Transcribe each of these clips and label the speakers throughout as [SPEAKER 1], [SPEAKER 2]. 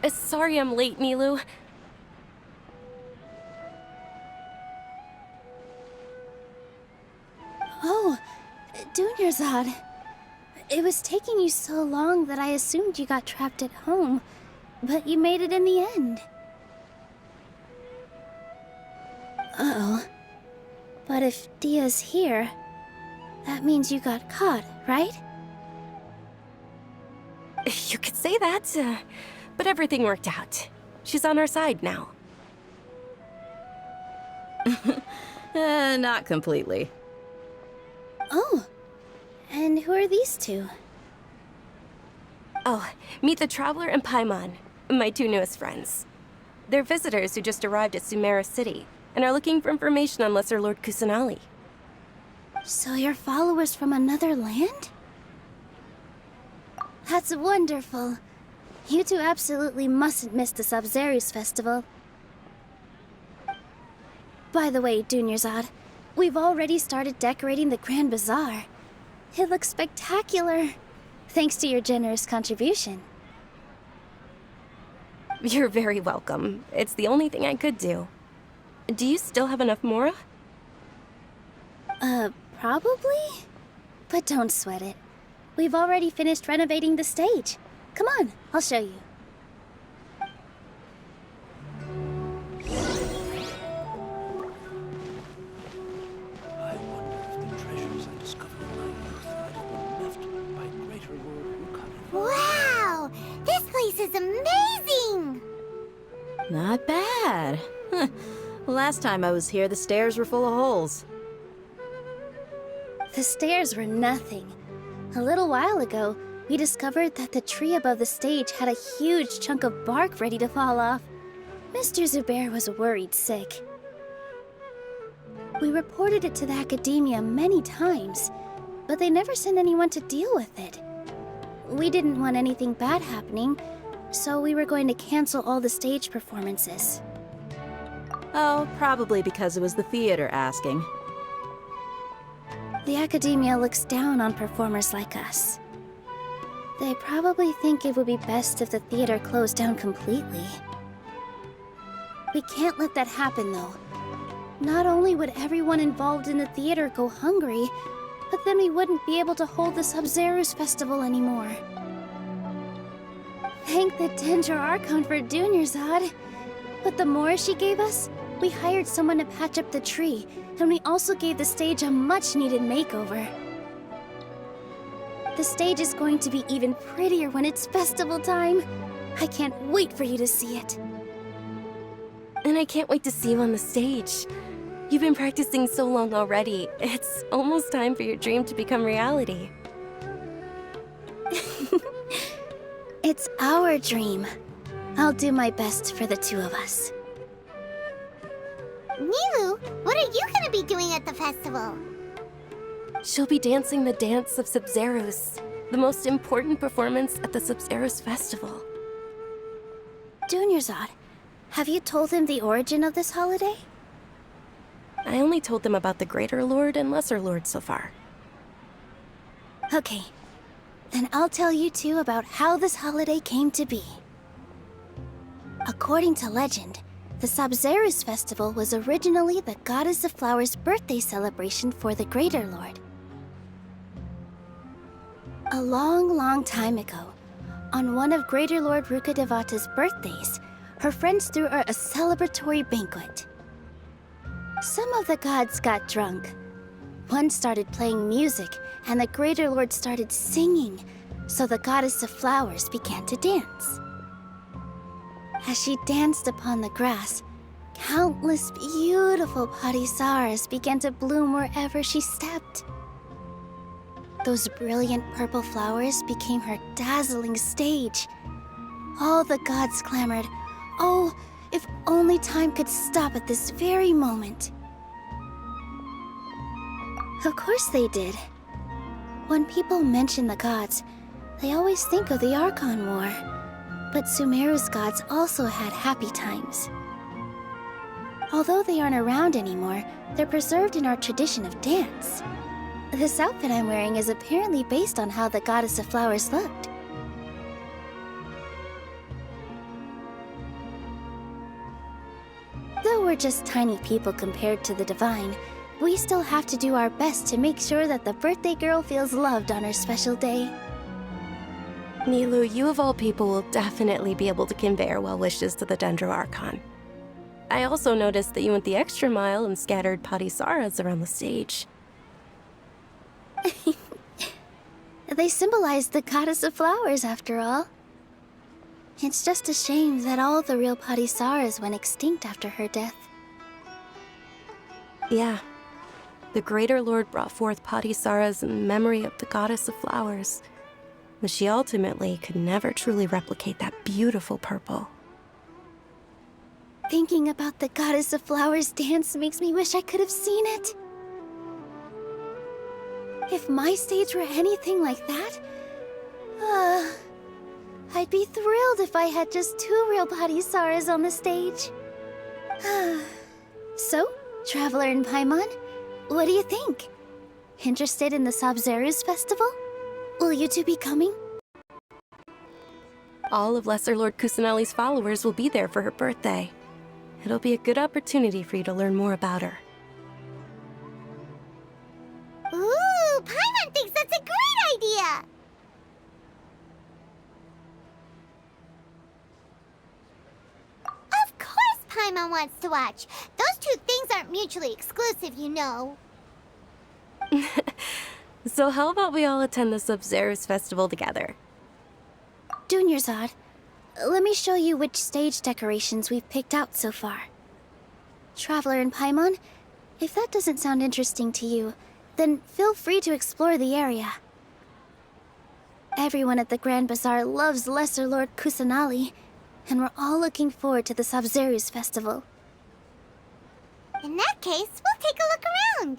[SPEAKER 1] Sorry I'm late, Nilou.
[SPEAKER 2] Oh, Dunyarzad. It was taking you so long that I assumed you got trapped at home, but you made it in the end. Uh-oh. But if Dia's here, that means you got caught, right?
[SPEAKER 1] You could say that, but everything worked out. She's on our side now.
[SPEAKER 3] Not completely.
[SPEAKER 2] Oh, and who are these two?
[SPEAKER 1] Oh, meet the Traveler and Paimon, my two newest friends. They're visitors who just arrived at Sumeru City and are looking for information on Lesser Lord Kusanali.
[SPEAKER 2] So you're followers from another land? That's wonderful. You two absolutely mustn't miss the Sabzeruz festival. By the way, Dunyarzad, we've already started decorating the Grand Bazaar. It looks spectacular, thanks to your generous contribution.
[SPEAKER 1] You're very welcome. It's the only thing I could do. Do you still have enough Mora?
[SPEAKER 2] Probably? But don't sweat it. We've already finished renovating the stage. Come on, I'll show you.
[SPEAKER 4] I wonder if the treasures I discovered in my youth might have been left by greater Lord Ukane.
[SPEAKER 5] Wow! This place is amazing!
[SPEAKER 3] Not bad. Last time I was here, the stairs were full of holes.
[SPEAKER 2] The stairs were nothing. A little while ago, we discovered that the tree above the stage had a huge chunk of bark ready to fall off. Mr. Zubair was worried sick. We reported it to the academia many times, but they never sent anyone to deal with it. We didn't want anything bad happening, so we were going to cancel all the stage performances.
[SPEAKER 3] Oh, probably because it was the theater asking.
[SPEAKER 2] The academia looks down on performers like us. They probably think it would be best if the theater closed down completely. We can't let that happen, though. Not only would everyone involved in the theater go hungry, but then we wouldn't be able to hold the Sabzeruz festival anymore. Thank the Dendro Archon for Dunyarzad. With the Mora she gave us, we hired someone to patch up the tree, and we also gave the stage a much-needed makeover. The stage is going to be even prettier when it's festival time. I can't wait for you to see it.
[SPEAKER 1] And I can't wait to see you on the stage. You've been practicing so long already. It's almost time for your dream to become reality.
[SPEAKER 2] It's our dream. I'll do my best for the two of us.
[SPEAKER 5] Nilou, what are you gonna be doing at the festival?
[SPEAKER 1] She'll be dancing the dance of Sabzeruz, the most important performance at the Sabzeruz festival.
[SPEAKER 2] Dunyarzad, have you told them the origin of this holiday?
[SPEAKER 1] I only told them about the Greater Lord and Lesser Lord so far.
[SPEAKER 2] Okay, then I'll tell you two about how this holiday came to be. According to legend, the Sabzeruz festival was originally the Goddess of Flowers' birthday celebration for the Greater Lord. A long, long time ago, on one of Greater Lord Rukkhadevata's birthdays, her friends threw her a celebratory banquet. Some of the gods got drunk. One started playing music, and the Greater Lord started singing, so the Goddess of Flowers began to dance. As she danced upon the grass, countless beautiful parisaras began to bloom wherever she stepped. Those brilliant purple flowers became her dazzling stage. All the gods clamored, "Oh, if only time could stop at this very moment." Of course they did. When people mention the gods, they always think of the Archon War. But Sumeru's gods also had happy times. Although they aren't around anymore, they're preserved in our tradition of dance. This outfit I'm wearing is apparently based on how the Goddess of Flowers looked. just tiny people compared to the divine, we still have to do our best to make sure that the birthday girl feels loved on her special day.
[SPEAKER 1] Nilou, you of all people will definitely be able to convey our well wishes to the Dendro Archon. I also noticed that you went the extra mile and scattered Patisaras around the stage.
[SPEAKER 2] They symbolize the goddess of flowers, after all. It's just a shame that all the real Patisaras went extinct after her death.
[SPEAKER 1] Yeah. The Greater Lord brought forth Patisaras in memory of the goddess of flowers, but she ultimately could never truly replicate that beautiful purple.
[SPEAKER 2] Thinking about the goddess of flowers dance makes me wish I could have seen it. If my stage were anything like that, I'd be thrilled if I had just 2 real Patisaras on the stage. So, Traveler and Paimon, what do you think? Interested in the Sabzeruz festival? Will you two be coming?
[SPEAKER 1] All of Lesser Lord Kusanali's followers will be there for her birthday. It'll be a good opportunity for you to learn more about her.
[SPEAKER 5] Ooh, Paimon thinks that's a great idea! Of course Paimon wants to watch. Those two things aren't mutually exclusive, you know.
[SPEAKER 1] So how about we all attend the Sabzeruz festival together?
[SPEAKER 2] Dunyarzad, let me show you which stage decorations we've picked out so far. Traveler and Paimon, if that doesn't sound interesting to you, then feel free to explore the area. Everyone at the Grand Bazaar loves Lesser Lord Kusanali, and we're all looking forward to the Sabzeruz festival.
[SPEAKER 5] In that case, we'll take a look around.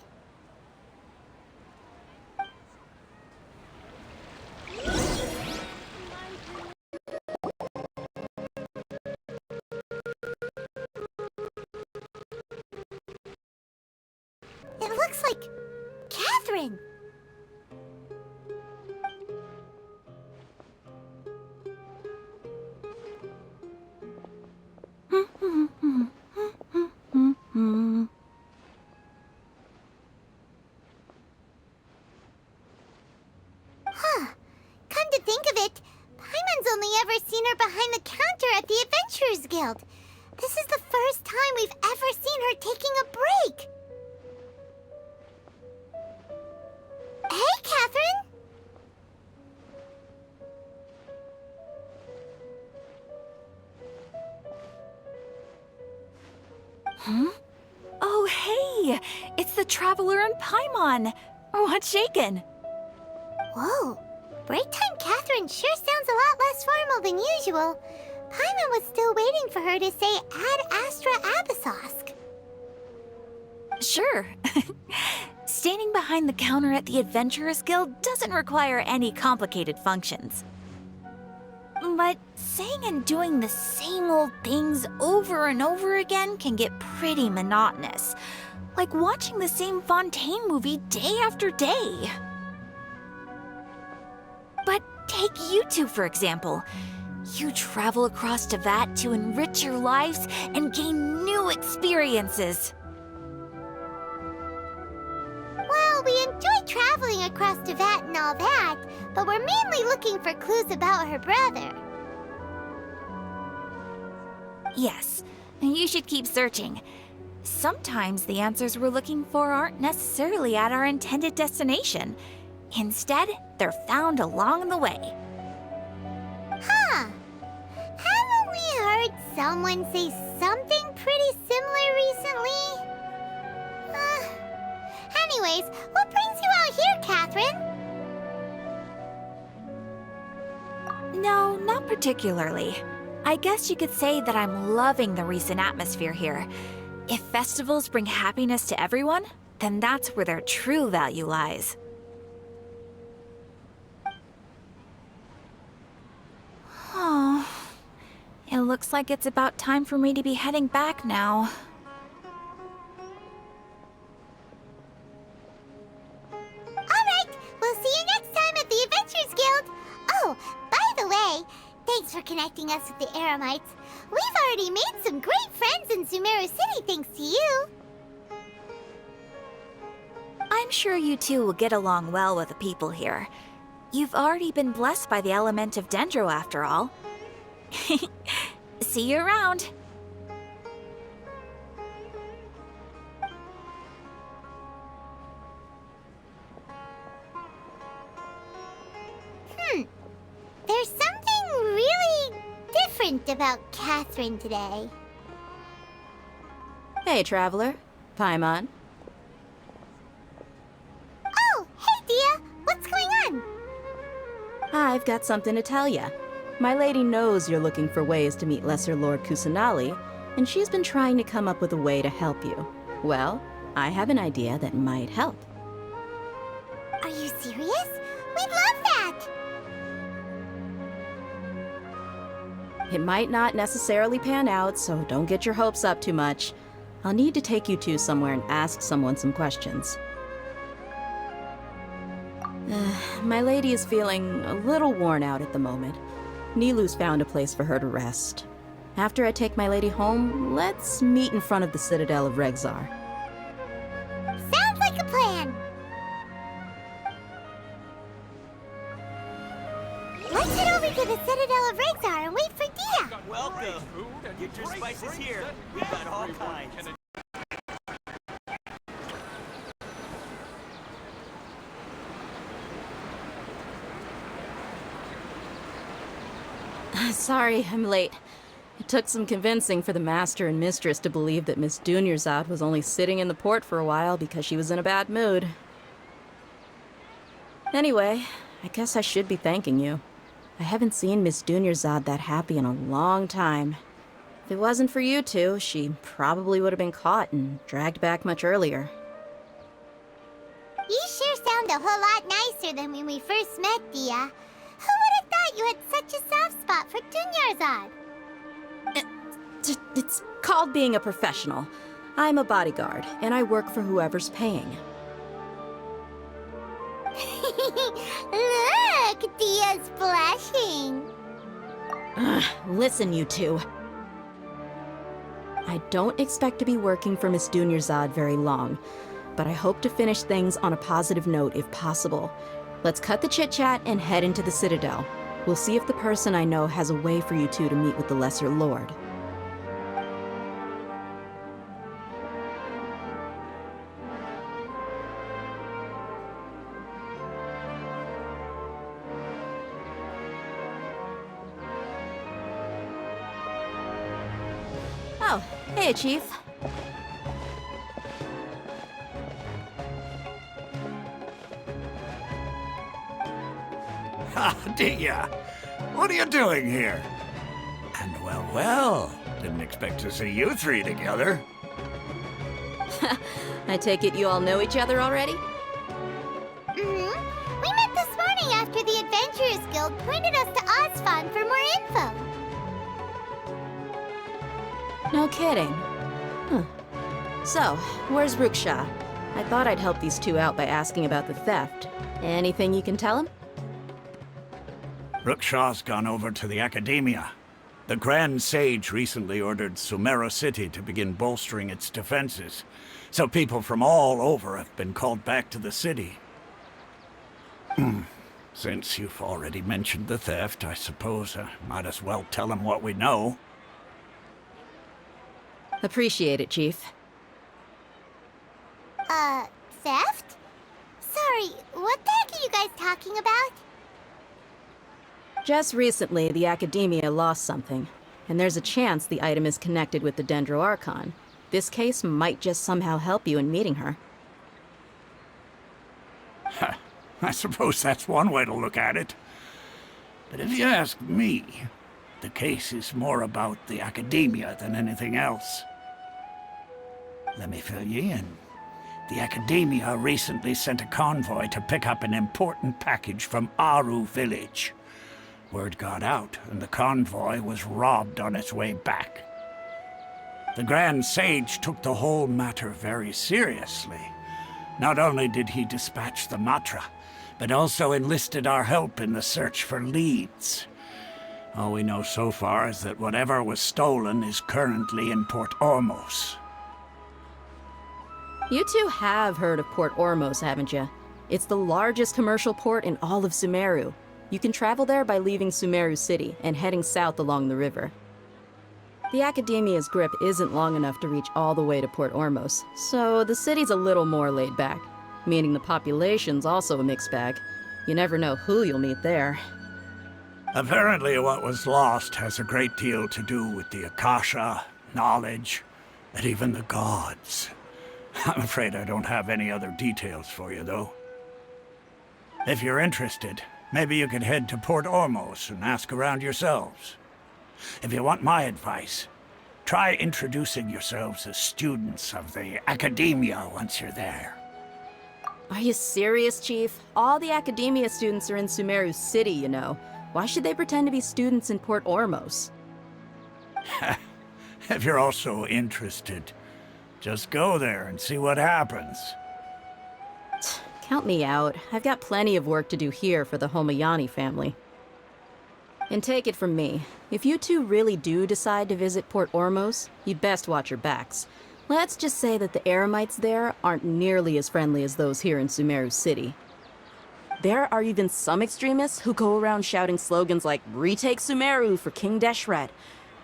[SPEAKER 5] It looks like Catherine. Huh. Come to think of it, Paimon's only ever seen her behind the counter at the Adventurers Guild. This is the first time we've ever seen her taking a break. Hey, Catherine!
[SPEAKER 6] Oh, hey! It's the Traveler and Paimon! What's shaken?
[SPEAKER 5] Whoa, break time Catherine sure sounds a lot less formal than usual. Paimon was still waiting for her to say Ad Astra Abyssosque.
[SPEAKER 6] Sure. Standing behind the counter at the Adventurers Guild doesn't require any complicated functions. But saying and doing the same old things over and over again can get pretty monotonous. Like watching the same Fontaine movie day after day. But take you two, for example. You travel across Tevat to enrich your lives and gain new experiences.
[SPEAKER 5] Well, we enjoy traveling across Tevat and all that, but we're mainly looking for clues about her brother.
[SPEAKER 6] Yes, you should keep searching. Sometimes the answers we're looking for aren't necessarily at our intended destination. Instead, they're found along the way.
[SPEAKER 5] Huh. Haven't we heard someone say something pretty similar recently? Anyways, what brings you out here, Catherine?
[SPEAKER 6] No, not particularly. I guess you could say that I'm loving the recent atmosphere here. If festivals bring happiness to everyone, then that's where their true value lies. Oh, it looks like it's about time for me to be heading back now.
[SPEAKER 5] Alright, we'll see you next time at the Adventurers Guild. Oh, by the way, thanks for connecting us with the Eremites. We've already made some great friends in Sumeru City thanks to you.
[SPEAKER 6] I'm sure you two will get along well with the people here. You've already been blessed by the element of Dendro after all. See you around.
[SPEAKER 5] There's something really different about Catherine today.
[SPEAKER 3] Hey, traveler. Paimon.
[SPEAKER 5] Oh, hey, Dia! What's going on?
[SPEAKER 3] I've got something to tell ya. My lady knows you're looking for ways to meet Lesser Lord Kusanali, and she's been trying to come up with a way to help you. Well, I have an idea that might help.
[SPEAKER 5] Are you serious? We'd love that!
[SPEAKER 3] It might not necessarily pan out, so don't get your hopes up too much. I'll need to take you two somewhere and ask someone some questions. My lady is feeling a little worn out at the moment. Nilou's found a place for her to rest. After I take my lady home, let's meet in front of the Citadel of Regzar.
[SPEAKER 5] Sounds like a plan! Let's head over to the Citadel of Regzar and wait for Dia!
[SPEAKER 7] Welcome. Get your spices here. We've got all kinds.
[SPEAKER 3] Sorry, I'm late. It took some convincing for the master and mistress to believe that Miss Dunyarzad was only sitting in the port for a while because she was in a bad mood. Anyway, I guess I should be thanking you. I haven't seen Miss Dunyarzad that happy in a long time. If it wasn't for you two, she probably would have been caught and dragged back much earlier.
[SPEAKER 5] You sure sound a whole lot nicer than when we first met, Dia. Who would have thought you had such a soft spot for Dunyarzad?
[SPEAKER 3] It's called being a professional. I'm a bodyguard, and I work for whoever's paying.
[SPEAKER 5] Look, Dia's blushing.
[SPEAKER 3] Listen, you two. I don't expect to be working for Miss Dunyarzad very long, but I hope to finish things on a positive note if possible. Let's cut the chit-chat and head into the Citadel. We'll see if the person I know has a way for you two to meet with the Lesser Lord. Oh, hey, Chief.
[SPEAKER 4] Ah, Dia, what are you doing here? And well, didn't expect to see you three together.
[SPEAKER 3] I take it you all know each other already?
[SPEAKER 5] Mm-hmm. We met this morning after the Adventurers Guild pointed us to Osfon for more info.
[SPEAKER 3] No kidding. Huh. So, where's Ruksha? I thought I'd help these two out by asking about the theft. Anything you can tell him?
[SPEAKER 4] Ruksha's gone over to the Academia. The Grand Sage recently ordered Sumeru City to begin bolstering its defenses, so people from all over have been called back to the city. Since you've already mentioned the theft, I suppose I might as well tell them what we know.
[SPEAKER 3] Appreciate it, Chief.
[SPEAKER 5] Theft? Sorry, what the heck are you guys talking about?
[SPEAKER 3] Just recently, the Academia lost something, and there's a chance the item is connected with the Dendro Archon. This case might just somehow help you in meeting her.
[SPEAKER 4] I suppose that's one way to look at it. But if you ask me, the case is more about the Academia than anything else. Let me fill you in. The Academia recently sent a convoy to pick up an important package from Aru village. Word got out, and the convoy was robbed on its way back. The Grand Sage took the whole matter very seriously. Not only did he dispatch the Matra, but also enlisted our help in the search for leads. All we know so far is that whatever was stolen is currently in Port Ormos.
[SPEAKER 3] You two have heard of Port Ormos, haven't you? It's the largest commercial port in all of Sumeru. You can travel there by leaving Sumeru City and heading south along the river. The Academia's grip isn't long enough to reach all the way to Port Ormos, so the city's a little more laid back, meaning the population's also a mixed bag. You never know who you'll meet there.
[SPEAKER 4] Apparently what was lost has a great deal to do with the Akasha, knowledge, and even the gods. I'm afraid I don't have any other details for you, though. If you're interested, maybe you could head to Port Ormos and ask around yourselves. If you want my advice, try introducing yourselves as students of the Academia once you're there.
[SPEAKER 3] Are you serious, Chief? All the Academia students are in Sumeru City, you know. Why should they pretend to be students in Port Ormos?
[SPEAKER 4] If you're also interested, just go there and see what happens.
[SPEAKER 3] Count me out. I've got plenty of work to do here for the Homayani family. And take it from me, if you two really do decide to visit Port Ormos, you'd best watch your backs. Let's just say that the Eremites there aren't nearly as friendly as those here in Sumeru City. There are even some extremists who go around shouting slogans like, "Retake Sumeru for King Deshret."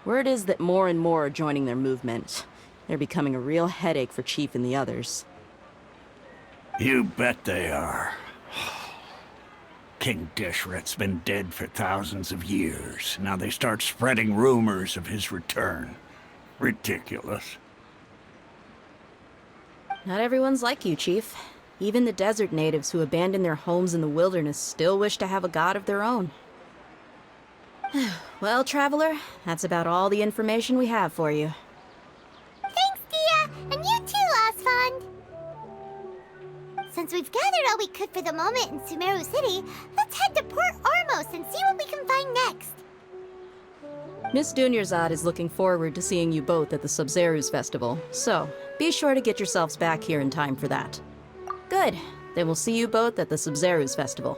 [SPEAKER 3] Word is that more and more are joining their movement. They're becoming a real headache for Chief and the others.
[SPEAKER 4] You bet they are. King Deshret's been dead for thousands of years. Now they start spreading rumors of his return. Ridiculous.
[SPEAKER 3] Not everyone's like you, Chief. Even the desert natives who abandoned their homes in the wilderness still wish to have a god of their own. Well, Traveler, that's about all the information we have for you.
[SPEAKER 5] Thanks, Dia! And you too, Osfond! Since we've gathered all we could for the moment in Sumeru City, let's head to Port Ormos and see what we can find next.
[SPEAKER 3] Miss Dunyarzad is looking forward to seeing you both at the Sub-Zeru's festival, so be sure to get yourselves back here in time for that. Good. Then we'll see you both at the Sub-Zeru's festival.